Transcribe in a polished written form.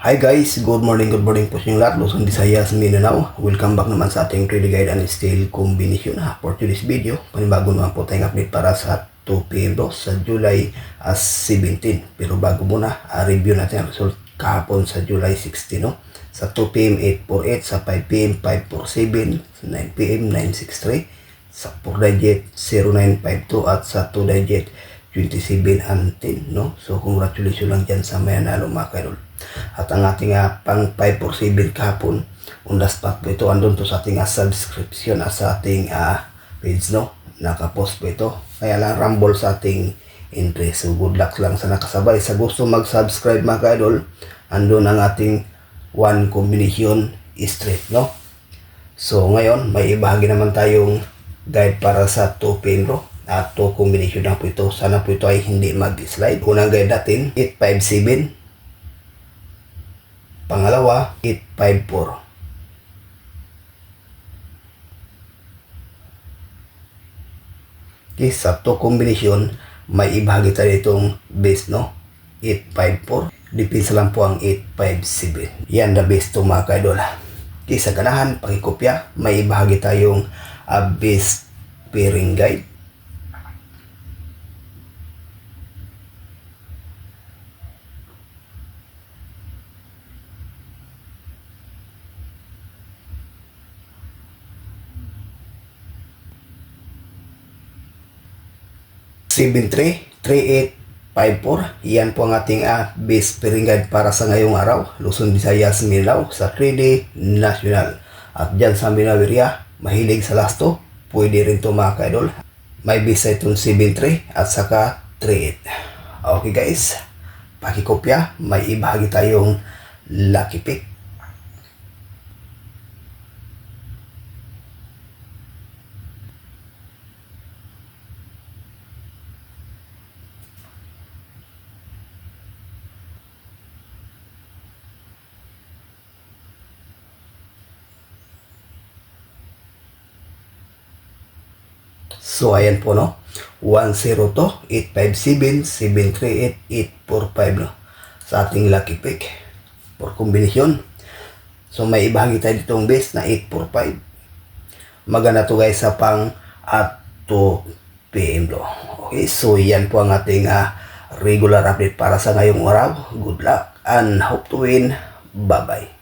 Hi guys, good morning po sa inyong lahat. Luzon, Visayas, Mindanao. Welcome back naman sa ating trade guide and style combination for today's video. Panibago naman po tayong update para sa 2 PM sa July 17. Pero bago muna, review natin ang result kahapon sa July 16. No? Sa 2 PM 848, sa 5 PM 547, sa 9 PM 963, sa 4 digit 0952 at sa 2 digit 27 and 10. No? So congratulations lang dyan sa may nanalo mga kaidol. At ang ating pang 547 kahapon, on the spot po ito, andun to sa ating subscription at sa ating page, no? Nakapost po ito. Kaya lang rumble sa ating entry. So good luck lang sa nakasabay. Sa gusto mag-subscribe mga ka-idol, andun ang ating one combination straight, no? So ngayon, may ibahagi naman tayong guide para sa 2 PM bro. At 2 combination lang po ito. Sana po ito ay hindi mag-slide. Unang guide natin, 857. Pangalawa, 854. Okay, sa to combination, may ibahagi tayo itong base, no? 854. Depends lang po ang 857. Yan the base to mga kaidol. Okay, sa ganahan, pakikopya, may ibahagi tayong base pairing guide. Seven 3854. Yan po ang ating base pairing guide para sa ngayong araw. Luzon, Visayas, Mindanao sa 3D National. At dyan sa Mindanao area, mahilig sa lasto, pwede rin ito mga kaidol. May base sa itong 73 at saka 38. Okay guys, pakikopya, may ibahagi tayong lucky pick. So ayan po no, 10 to, 857, 738, 845 no, sa ating lucky pick for combination. So may ibahagi tayo ditong base na 845. Maganda to guys sa pang at 2 PM bro. Okay, so yan po ang ating regular update para sa ngayong araw. Good luck and hope to win. Bye bye.